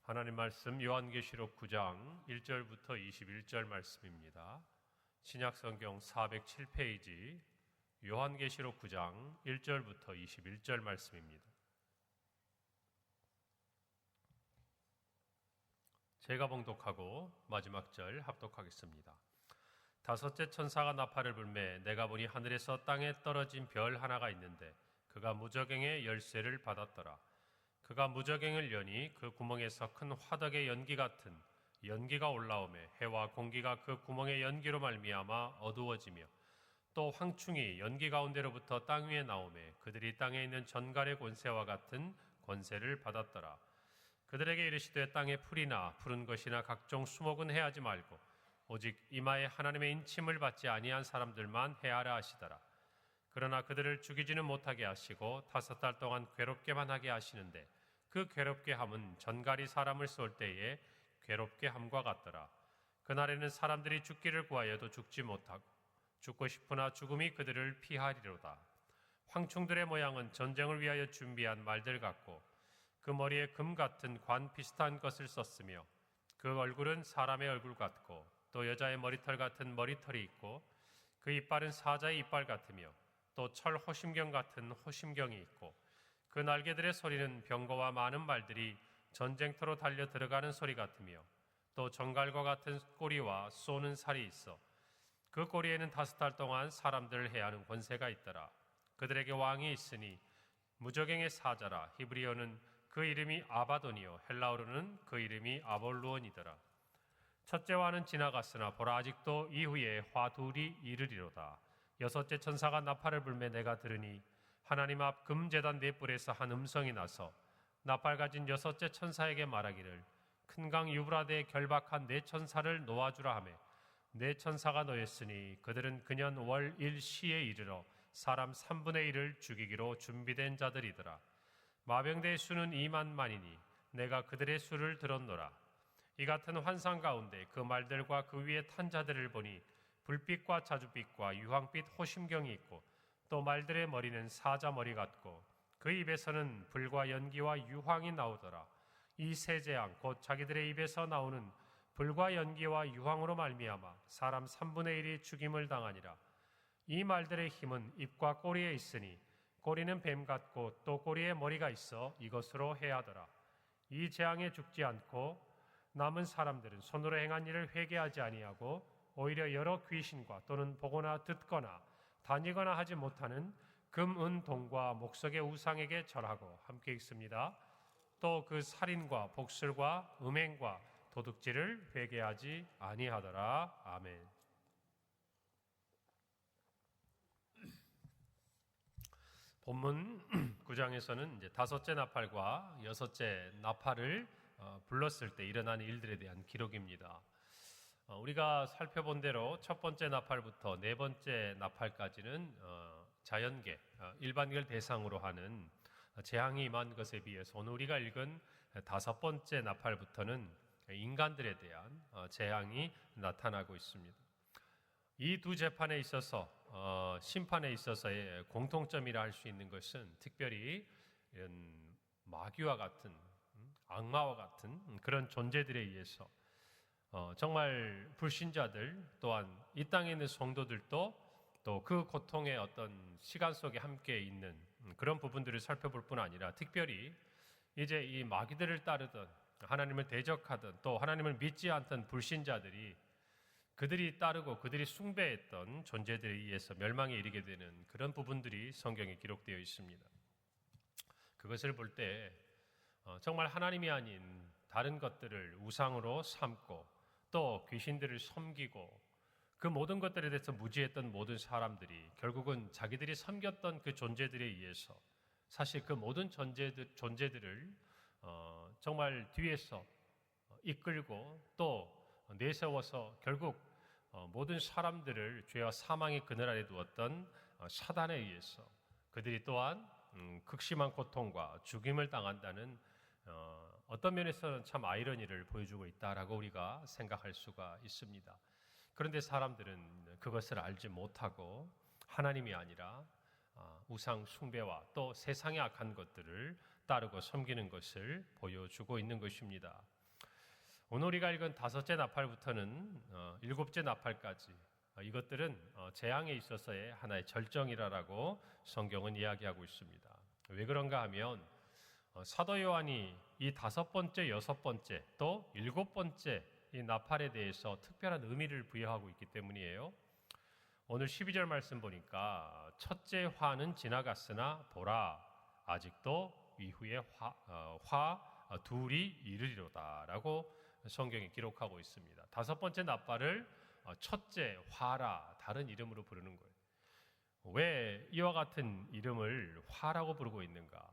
하나님 말씀 요한계시록 9장 1절부터 21절 말씀입니다. 신약성경 407페이지 요한계시록 9장 1절부터 21절 말씀입니다. 제가 봉독하고 마지막 절 합독하겠습니다. 다섯째 천사가 나팔을 불매 내가 보니 하늘에서 땅에 떨어진 별 하나가 있는데 그가 무저갱의 열쇠를 받았더라. 그가 무저갱을 여니 그 구멍에서 큰 화덕의 연기 같은 연기가 올라오매 해와 공기가 그 구멍의 연기로 말미암아 어두워지며 또 황충이 연기 가운데로부터 땅 위에 나오매 그들이 땅에 있는 전갈의 권세와 같은 권세를 받았더라. 그들에게 이르시되 땅에 풀이나 푸른 것이나 각종 수목은 해하지 말고 오직 이마에 하나님의 인침을 받지 아니한 사람들만 해하라 하시더라. 그러나 그들을 죽이지는 못하게 하시고 5달 동안 괴롭게만 하게 하시는데 그 괴롭게 함은 전갈이 사람을 쏠 때에 괴롭게 함과 같더라. 그날에는 사람들이 죽기를 구하여도 죽지 못하고 죽고 싶으나 죽음이 그들을 피하리로다. 황충들의 모양은 전쟁을 위하여 준비한 말들 같고 그 머리에 금 같은 관 비슷한 것을 썼으며 그 얼굴은 사람의 얼굴 같고 또 여자의 머리털 같은 머리털이 있고 그 이빨은 사자의 이빨 같으며 또 철 호심경 같은 호심경이 있고 그 날개들의 소리는 병거와 많은 말들이 전쟁터로 달려 들어가는 소리 같으며 또 정갈과 같은 꼬리와 쏘는 살이 있어 그 꼬리에는 5달 동안 사람들을 해하는 권세가 있더라. 그들에게 왕이 있으니 무저갱의 사자라. 히브리어는 그 이름이 아바돈이요 헬라어로는 그 이름이 아볼루온이더라. 첫째와는 지나갔으나 보라 아직도 이후에 화 둘이 이르리로다. 여섯째 천사가 나팔을 불매 내가 들으니 하나님 앞 금제단 네 뿔에서 한 음성이 나서 나팔 가진 여섯째 천사에게 말하기를 큰 강 유브라데에 결박한 네 천사를 놓아주라 하매 네 천사가 놓였으니 그들은 그년 월 1시에 이르러 사람 3분의 1을 죽이기로 준비된 자들이더라. 마병대의 수는 2만만이니 내가 그들의 수를 들었노라. 이 같은 환상 가운데 그 말들과 그 위에 탄 자들을 보니 불빛과 자줏빛과 유황빛 호심경이 있고 또 말들의 머리는 사자 머리 같고 그 입에서는 불과 연기와 유황이 나오더라. 이 세 재앙 곧 자기들의 입에서 나오는 불과 연기와 유황으로 말미암아 사람 3분의 1이 죽임을 당하니라. 이 말들의 힘은 입과 꼬리에 있으니 꼬리는 뱀 같고 또 꼬리에 머리가 있어 이것으로 해하더라. 이 재앙에 죽지 않고 남은 사람들은 손으로 행한 일을 회개하지 아니하고 오히려 여러 귀신과 또는 보거나 듣거나 다니거나 하지 못하는 금, 은, 동과 목석의 우상에게 절하고 함께 읽습니다. 또 그 살인과 복술과 음행과 도둑질을 회개하지 아니하더라. 아멘. 본문 9장에서는 이제 다섯째 나팔과 여섯째 나팔을 불렀을 때 일어난 일들에 대한 기록입니다. 우리가 살펴본 대로 첫 번째 나팔부터 네 번째 나팔까지는 자연계, 일반인을 대상으로 하는 재앙이 임한 것에 비해서 오늘 우리가 읽은 다섯 번째 나팔부터는 인간들에 대한 재앙이 나타나고 있습니다. 이 두 재판에 있어서 심판에 있어서의 공통점이라 할 수 있는 것은 특별히 이런 마귀와 같은 악마와 같은 그런 존재들에 의해서 정말 불신자들 또한 이 땅에 있는 성도들도 또 그 고통의 어떤 시간 속에 함께 있는 그런 부분들을 살펴볼 뿐 아니라 특별히 이제 이 마귀들을 따르던 하나님을 대적하던 또 하나님을 믿지 않던 불신자들이 그들이 따르고 그들이 숭배했던 존재들에 의해서 멸망에 이르게 되는 그런 부분들이 성경에 기록되어 있습니다. 그것을 볼 때 정말 하나님이 아닌 다른 것들을 우상으로 삼고 또 귀신들을 섬기고 그 모든 것들에 대해서 무지했던 모든 사람들이 결국은 자기들이 섬겼던 그 존재들에 의해서 사실 그 모든 존재들을 정말 뒤에서 이끌고 또 내세워서 결국 모든 사람들을 죄와 사망의 그늘 아래 두었던 사단에 의해서 그들이 또한 극심한 고통과 죽임을 당한다는 어떤 면에서는 참 아이러니를 보여주고 있다라고 우리가 생각할 수가 있습니다. 그런데 사람들은 그것을 알지 못하고 하나님이 아니라 우상 숭배와 또 세상의 악한 것들을 따르고 섬기는 것을 보여주고 있는 것입니다. 오늘 우리가 읽은 다섯째 나팔부터는 일곱째 나팔까지 이것들은 재앙에 있어서의 하나의 절정이라고 성경은 이야기하고 있습니다. 왜 그런가 하면 사도 요한이 이 다섯 번째, 여섯 번째, 또 일곱 번째 이 나팔에 대해서 특별한 의미를 부여하고 있기 때문이에요. 오늘 12절 말씀 보니까 첫째 화는 지나갔으나 보라 아직도 이후에 화 둘이 이르리로다 라고 성경이 기록하고 있습니다. 다섯 번째 나팔을 첫째 화라 다른 이름으로 부르는 거예요. 왜 이와 같은 이름을 화라고 부르고 있는가?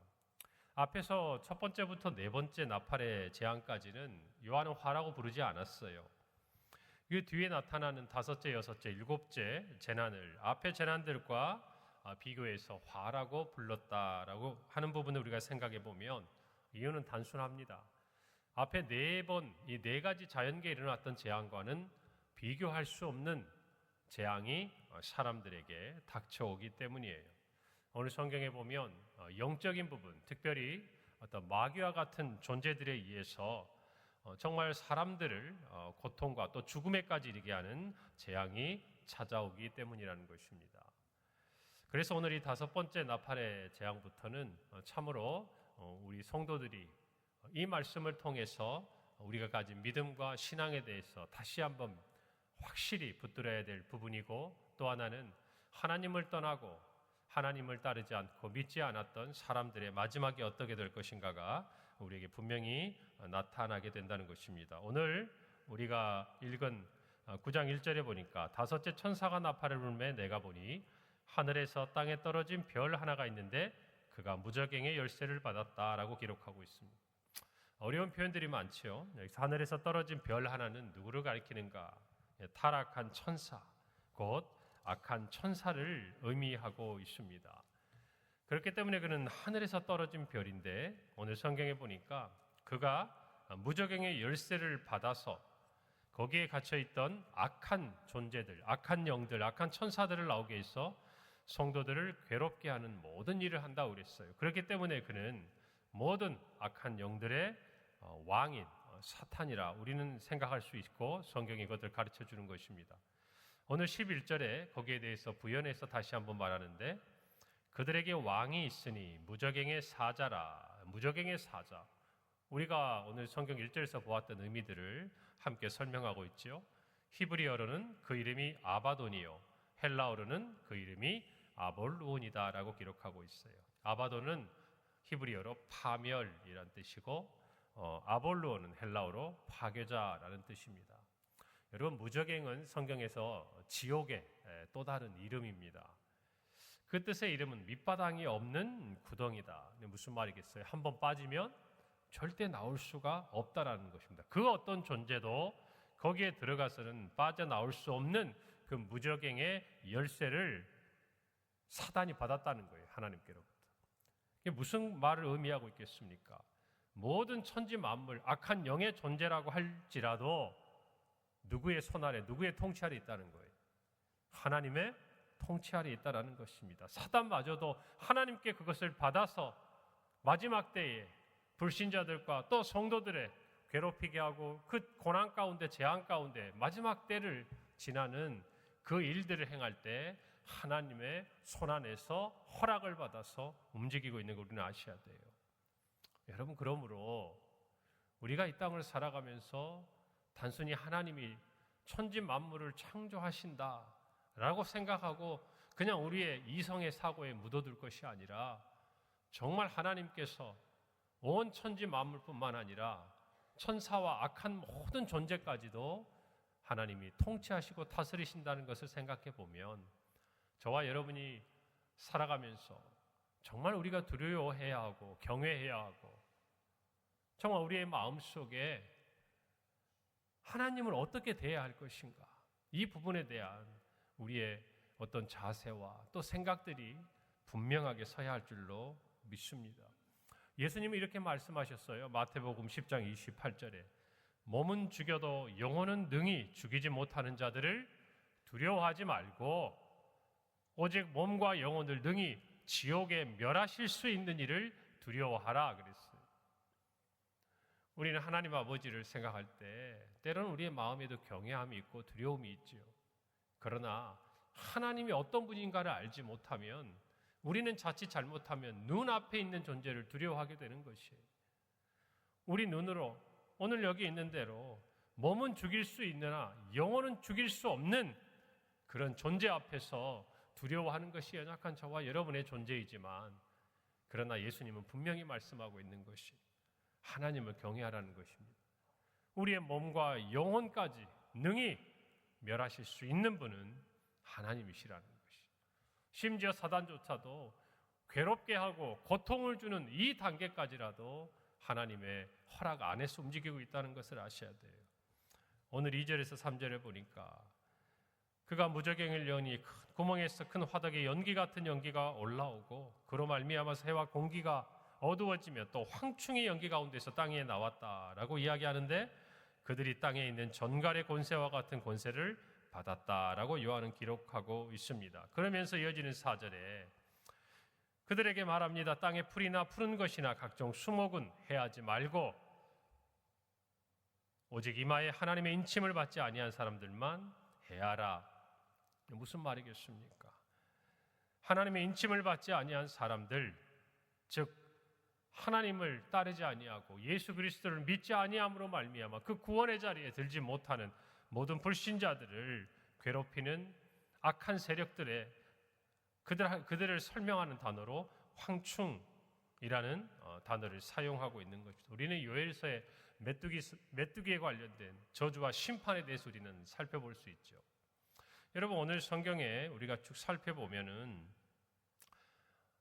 앞에서 첫 번째부터 네 번째 나팔의 재앙까지는 요한은 화라고 부르지 않았어요. 그 뒤에 나타나는 다섯째, 여섯째, 일곱째 재난을 앞의 재난들과 비교해서 화라고 불렀다라고 하는 부분을 우리가 생각해 보면 이유는 단순합니다. 앞에 이 네 가지 자연계에 일어났던 재앙과는 비교할 수 없는 재앙이 사람들에게 닥쳐오기 때문이에요. 오늘 성경에 보면 영적인 부분, 특별히 어떤 마귀와 같은 존재들에 의해서 정말 사람들을 고통과 또 죽음에까지 이르게 하는 재앙이 찾아오기 때문이라는 것입니다. 그래서 오늘 이 다섯 번째 나팔의 재앙부터는 참으로 우리 성도들이 이 말씀을 통해서 우리가 가진 믿음과 신앙에 대해서 다시 한번 확실히 붙들어야 될 부분이고, 또 하나는 하나님을 떠나고 하나님을 따르지 않고 믿지 않았던 사람들의 마지막이 어떻게 될 것인가가 우리에게 분명히 나타나게 된다는 것입니다. 오늘 우리가 읽은 9장 1절에 보니까 다섯째 천사가 나팔을 불매 내가 보니 하늘에서 땅에 떨어진 별 하나가 있는데 그가 무저갱의 열쇠를 받았다라고 기록하고 있습니다. 어려운 표현들이 많죠. 여기서 하늘에서 떨어진 별 하나는 누구를 가리키는가? 타락한 천사, 곧 악한 천사를 의미하고 있습니다. 그렇기 때문에 그는 하늘에서 떨어진 별인데 오늘 성경에 보니까 그가 무저갱의 열쇠를 받아서 거기에 갇혀있던 악한 존재들, 악한 영들, 악한 천사들을 나오게 해서 성도들을 괴롭게 하는 모든 일을 한다고 그랬어요. 그렇기 때문에 그는 모든 악한 영들의 왕인 사탄이라 우리는 생각할 수 있고 성경이 이것을 가르쳐주는 것입니다. 오늘 11절에 거기에 대해서 부연해서 다시 한번 말하는데 그들에게 왕이 있으니 무저갱의 사자라. 무저갱의 사자, 우리가 오늘 성경 1절에서 보았던 의미들을 함께 설명하고 있죠. 히브리어로는 그 이름이 아바돈이요, 헬라어로는 그 이름이 아볼루온이다 라고 기록하고 있어요. 아바돈은 히브리어로 파멸이라는 뜻이고 아볼루온은 헬라어로 파괴자라는 뜻입니다. 여러분, 무저갱은 성경에서 지옥의 또 다른 이름입니다. 그 뜻의 이름은 밑바닥이 없는 구덩이다. 무슨 말이겠어요? 한번 빠지면 절대 나올 수가 없다라는 것입니다. 그 어떤 존재도 거기에 들어가서는 빠져나올 수 없는 그 무저갱의 열쇠를 사단이 받았다는 거예요. 하나님께로부터. 이게 무슨 말을 의미하고 있겠습니까? 모든 천지 만물, 악한 영의 존재라고 할지라도 누구의 손 아래, 누구의 통치 아래 있다는 거예요. 하나님의 통치 아래 있다는 것입니다. 사단마저도 하나님께 그것을 받아서 마지막 때에 불신자들과 또 성도들의 괴롭히게 하고 그 고난 가운데, 재앙 가운데 마지막 때를 지나는 그 일들을 행할 때 하나님의 손 안에서 허락을 받아서 움직이고 있는 걸 우리는 아셔야 돼요. 여러분, 그러므로 우리가 이 땅을 살아가면서 단순히 하나님이 천지 만물을 창조하신다라고 생각하고 그냥 우리의 이성의 사고에 묻어둘 것이 아니라 정말 하나님께서 온 천지 만물뿐만 아니라 천사와 악한 모든 존재까지도 하나님이 통치하시고 다스리신다는 것을 생각해 보면 저와 여러분이 살아가면서 정말 우리가 두려워해야 하고 경외해야 하고 정말 우리의 마음속에 하나님을 어떻게 대해야 할 것인가, 이 부분에 대한 우리의 어떤 자세와 또 생각들이 분명하게 서야 할 줄로 믿습니다. 예수님이 이렇게 말씀하셨어요. 마태복음 10장 28절에 몸은 죽여도 영혼은 능히 죽이지 못하는 자들을 두려워하지 말고 오직 몸과 영혼을 능히 지옥에 멸하실 수 있는 이를 두려워하라 그랬어요. 우리는 하나님 아버지를 생각할 때 때로는 우리의 마음에도 경외함이 있고 두려움이 있죠. 그러나 하나님이 어떤 분인가를 알지 못하면 우리는 자칫 잘못하면 눈앞에 있는 존재를 두려워하게 되는 것이에요. 우리 눈으로 오늘 여기 있는 대로 몸은 죽일 수 있으나 영혼은 죽일 수 없는 그런 존재 앞에서 두려워하는 것이 연약한 저와 여러분의 존재이지만, 그러나 예수님은 분명히 말씀하고 있는 것이 하나님을 경외하라는 것입니다. 우리의 몸과 영혼까지 능히 멸하실 수 있는 분은 하나님이시라는 것이. 심지어 사단조차도 괴롭게 하고 고통을 주는 이 단계까지라도 하나님의 허락 안에서 움직이고 있다는 것을 아셔야 돼요. 오늘 2절에서 3절에 보니까 그가 무저갱을 여니 큰 구멍에서 큰 화덕에 연기 같은 연기가 올라오고 그로 말미암아서 해와 공기가 어두워지며 또 황충의 연기 가운데서 땅에 나왔다라고 이야기하는데, 그들이 땅에 있는 전갈의 권세와 같은 권세를 받았다라고 요한은 기록하고 있습니다. 그러면서 이어지는 4절에 그들에게 말합니다. 땅에 풀이나 푸른 것이나 각종 수목은 해하지 말고 오직 이마에 하나님의 인침을 받지 아니한 사람들만 해하라. 무슨 말이겠습니까? 하나님의 인침을 받지 아니한 사람들, 즉 하나님을 따르지 아니하고 예수 그리스도를 믿지 아니함으로 말미암아 그 구원의 자리에 들지 못하는 모든 불신자들을 괴롭히는 악한 세력들의 그들을 설명하는 단어로 황충이라는 단어를 사용하고 있는 것입니다. 우리는 요엘서의 메뚜기에 관련된 저주와 심판에 대해서 우리는 살펴볼 수 있죠. 여러분, 오늘 성경에 우리가 쭉 살펴보면은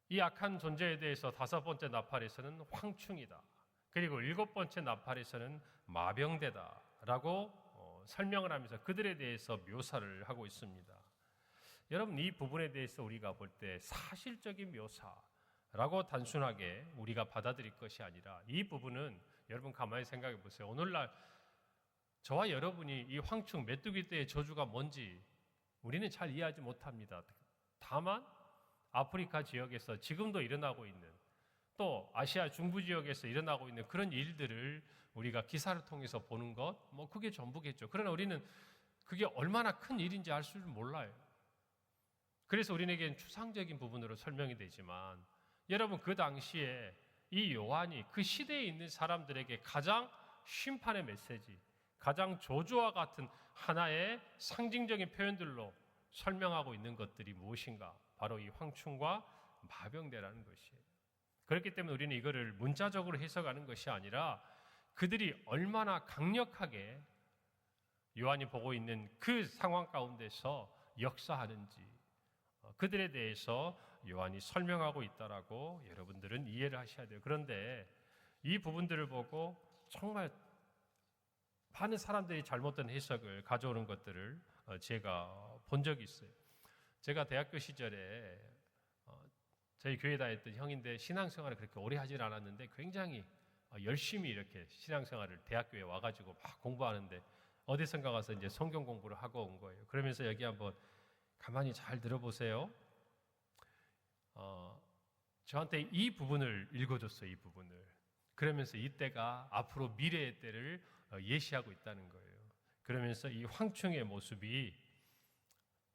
이 악한 존재에 대해서 5번째 나팔에서는 황충이다, 그리고 7번째 나팔에서는 마병대다라고 설명을 하면서 그들에 대해서 묘사를 하고 있습니다. 여러분, 이 부분에 대해서 우리가 볼 때 사실적인 묘사라고 단순하게 우리가 받아들일 것이 아니라, 이 부분은 여러분 가만히 생각해 보세요. 오늘날 저와 여러분이 이 황충 메뚜기 떼의 저주가 뭔지 우리는 잘 이해하지 못합니다. 다만 아프리카 지역에서 지금도 일어나고 있는, 또 아시아 중부 지역에서 일어나고 있는 그런 일들을 우리가 기사를 통해서 보는 것, 그게 전부겠죠. 그러나 우리는 그게 얼마나 큰 일인지 알 줄 몰라요. 그래서 우리에게는 추상적인 부분으로 설명이 되지만, 여러분 그 당시에 이 요한이 그 시대에 있는 사람들에게 가장 심판의 메시지, 가장 저주와 같은 하나의 상징적인 표현들로 설명하고 있는 것들이 무엇인가? 바로 이 황충과 마병대라는 것이에요. 그렇기 때문에 우리는 이거를 문자적으로 해석하는 것이 아니라 그들이 얼마나 강력하게 요한이 보고 있는 그 상황 가운데서 역사하는지, 그들에 대해서 요한이 설명하고 있다라고 여러분들은 이해를 하셔야 돼요. 그런데 이 부분들을 보고 정말 많은 사람들이 잘못된 해석을 가져오는 것들을 제가 본 적이 있어요. 제가 대학교 시절에 저희 교회 다녔던 형인데 신앙생활을 그렇게 오래 하진 않았는데 굉장히 열심히 이렇게 신앙생활을 대학교에 와가지고 막 공부하는데, 어디선가 가서 이제 성경 공부를 하고 온 거예요. 그러면서 여기 한번 가만히 잘 들어보세요. 저한테 이 부분을 읽어줬어요. 이 부분을. 그러면서 이때가 앞으로 미래의 때를 예시하고 있다는 거예요. 그러면서 이 황충의 모습이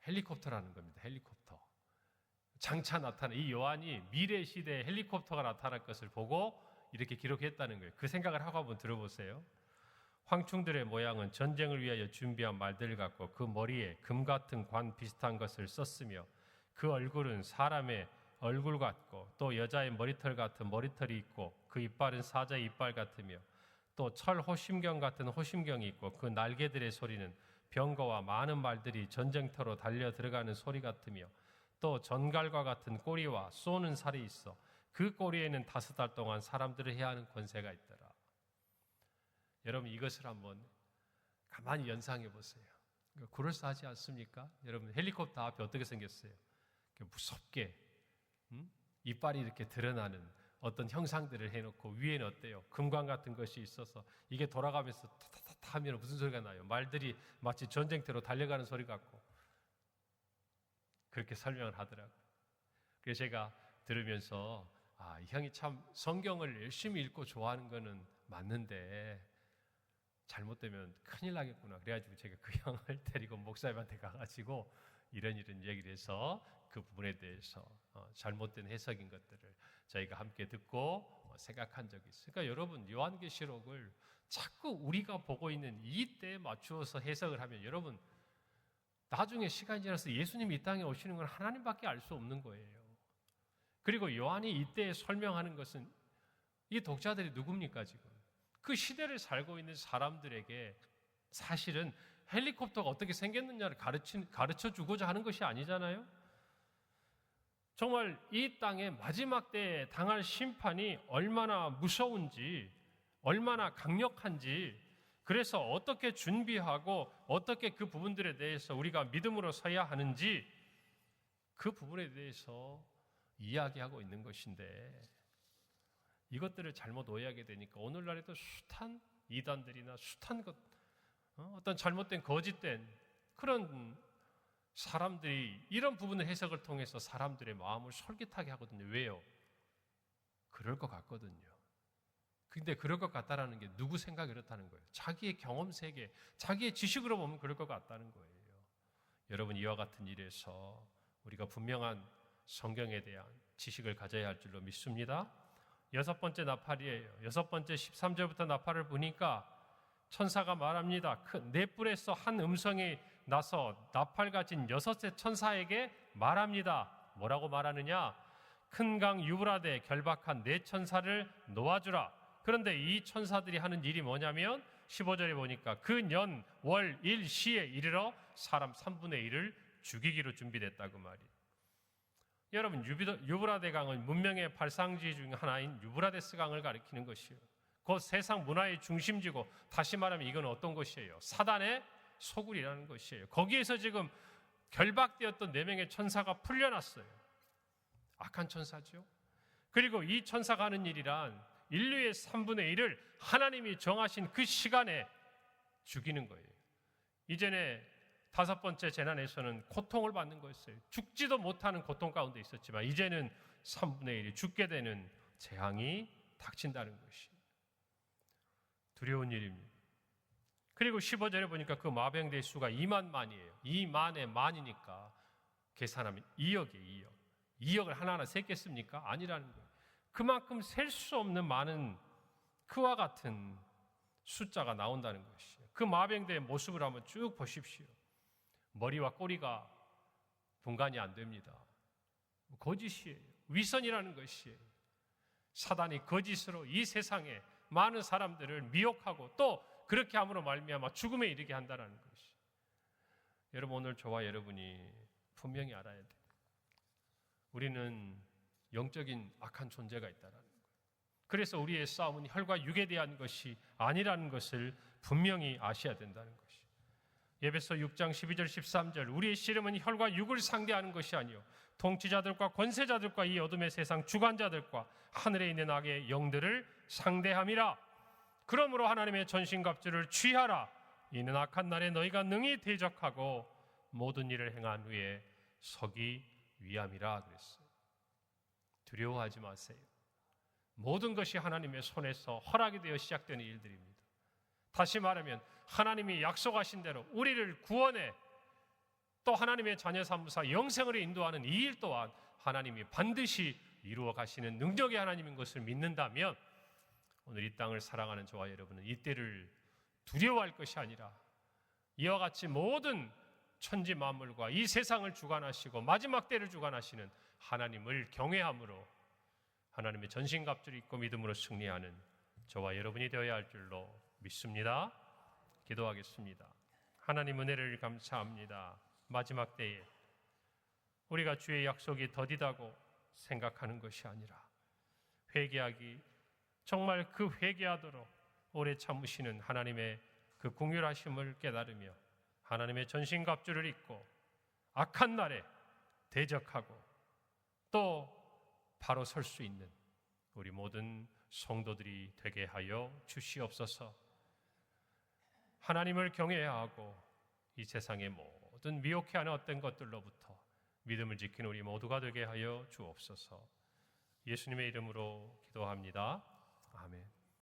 헬리콥터라는 겁니다. 헬리콥터. 장차 나타난 이 요한이 미래 시대에 헬리콥터가 나타날 것을 보고 이렇게 기록했다는 거예요. 그 생각을 하고 한번 들어보세요. 황충들의 모양은 전쟁을 위하여 준비한 말들 같고 그 머리에 금 같은 관 비슷한 것을 썼으며 그 얼굴은 사람의 얼굴 같고 또 여자의 머리털 같은 머리털이 있고 그 이빨은 사자의 이빨 같으며 또 철 호심경 같은 호심경이 있고 그 날개들의 소리는 병거와 많은 말들이 전쟁터로 달려 들어가는 소리 같으며 또 전갈과 같은 꼬리와 쏘는 살이 있어 그 꼬리에는 5달 동안 사람들을 해야 하는 권세가 있더라. 여러분 이것을 한번 가만히 연상해 보세요. 그럴싸하지 않습니까? 여러분 헬리콥터 앞에 어떻게 생겼어요? 무섭게 이빨이 이렇게 드러나는 어떤 형상들을 해놓고 위에는 어때요? 금관 같은 것이 있어서 이게 돌아가면서 타타타 하면 무슨 소리가 나요? 말들이 마치 전쟁터로 달려가는 소리 같고 그렇게 설명을 하더라고요. 그래서 제가 들으면서 이 형이 참 성경을 열심히 읽고 좋아하는 거는 맞는데 잘못되면 큰일 나겠구나. 그래가지고 제가 그 형을 데리고 목사님한테 가가지고 이런 얘기를 해서 그 부분에 대해서 잘못된 해석인 것들을 저희가 함께 듣고 생각한 적이 있어요. 그러니까 여러분, 요한계시록을 자꾸 우리가 보고 있는 이 때에 맞추어서 해석을 하면 여러분, 나중에 시간이 지나서 예수님이 이 땅에 오시는 건 하나님밖에 알 수 없는 거예요. 그리고 요한이 이때 설명하는 것은 이 독자들이 누굽니까 지금? 그 시대를 살고 있는 사람들에게 사실은 헬리콥터가 어떻게 생겼느냐를 가르쳐 주고자 하는 것이 아니잖아요. 정말 이 땅의 마지막 때에 당할 심판이 얼마나 무서운지, 얼마나 강력한지, 그래서 어떻게 준비하고 어떻게 그 부분들에 대해서 우리가 믿음으로 서야 하는지 그 부분에 대해서 이야기하고 있는 것인데 이것들을 잘못 오해하게 되니까 오늘날에도 숱한 이단들이나 숱한 어떤 잘못된 거짓된 그런 사람들이 이런 부분의 해석을 통해서 사람들의 마음을 솔깃하게 하거든요. 왜요? 그럴 것 같거든요. 근데 그럴 것 같다라는 게 누구 생각이 그렇다는 거예요. 자기의 경험 세계, 자기의 지식으로 보면 그럴 것 같다는 거예요. 여러분, 이와 같은 일에서 우리가 분명한 성경에 대한 지식을 가져야 할 줄로 믿습니다. 6번째 나팔이에요. 6번째 13절부터 나팔을 보니까 천사가 말합니다. 네 뿔에서 한 음성이 나서 나팔 가진 6의 천사에게 말합니다. 뭐라고 말하느냐? 큰 강 유브라데 결박한 4 천사를 놓아주라. 그런데 이 천사들이 하는 일이 뭐냐면 15절에 보니까 그 년, 월, 일, 시에 이르러 사람 3분의 1을 죽이기로 준비됐다고 말이에요. 여러분, 유브라데 강은 문명의 발상지 중 하나인 유브라데스 강을 가리키는 것이에요. 곧 세상 문화의 중심지고, 다시 말하면 이건 어떤 것이에요? 사단의 소굴이라는 것이에요. 거기에서 지금 결박되었던 4명의 천사가 풀려났어요. 악한 천사죠. 그리고 이 천사가 하는 일이란 인류의 3분의 1을 하나님이 정하신 그 시간에 죽이는 거예요. 이전에 5번째 재난에서는 고통을 받는 거였어요. 죽지도 못하는 고통 가운데 있었지만 이제는 3분의 1이 죽게 되는 재앙이 닥친다는 것이 두려운 일입니다. 그리고 15절에 보니까 그 마병대의 수가 2만만이에요. 2만의 만이니까 계산하면 2억이에요. 2억을 하나하나 셌겠습니까? 아니라는 거예요. 그만큼 셀 수 없는 많은 그와 같은 숫자가 나온다는 것이에요. 그 마병대의 모습을 한번 쭉 보십시오. 머리와 꼬리가 분간이 안 됩니다. 거짓이에요. 위선이라는 것이에요. 사단이 거짓으로 이 세상에 많은 사람들을 미혹하고 또 그렇게 함으로 말미암아 죽음에 이르게 한다는 것이. 여러분, 오늘 저와 여러분이 분명히 알아야 돼요. 우리는 영적인 악한 존재가 있다는 거예요. 그래서 우리의 싸움은 혈과 육에 대한 것이 아니라는 것을 분명히 아셔야 된다는 것이. 에베소 6장 12절 13절 우리의 씨름은 혈과 육을 상대하는 것이 아니요 통치자들과 권세자들과 이 어둠의 세상 주관자들과 하늘에 있는 악의 영들을 상대함이라. 그러므로 하나님의 전신갑주를 취하라. 이는 악한 날에 너희가 능히 대적하고 모든 일을 행한 후에 서기 위함이라 그랬어요. 두려워하지 마세요. 모든 것이 하나님의 손에서 허락이 되어 시작되는 일들입니다. 다시 말하면 하나님이 약속하신 대로 우리를 구원해 또 하나님의 자녀 삼으사 영생으로 인도하는 이 일 또한 하나님이 반드시 이루어 가시는 능력의 하나님인 것을 믿는다면 오늘 이 땅을 사랑하는 저와 여러분은 이때를 두려워할 것이 아니라 이와 같이 모든 천지 만물과 이 세상을 주관하시고 마지막 때를 주관하시는 하나님을 경외함으로 하나님의 전신갑주를 입고 믿음으로 승리하는 저와 여러분이 되어야 할 줄로 믿습니다. 기도하겠습니다. 하나님 은혜를 감사합니다. 마지막 때에 우리가 주의 약속이 더디다고 생각하는 것이 아니라 회개하기, 정말 그 회개하도록 오래 참으시는 하나님의 그 긍휼하심을 깨달으며 하나님의 전신갑주를 입고 악한 날에 대적하고 또 바로 설 수 있는 우리 모든 성도들이 되게 하여 주시옵소서. 하나님을 경외하고 이 세상의 모든 미혹해 하는 어떤 것들로부터 믿음을 지키는 우리 모두가 되게 하여 주옵소서. 예수님의 이름으로 기도합니다. 아멘.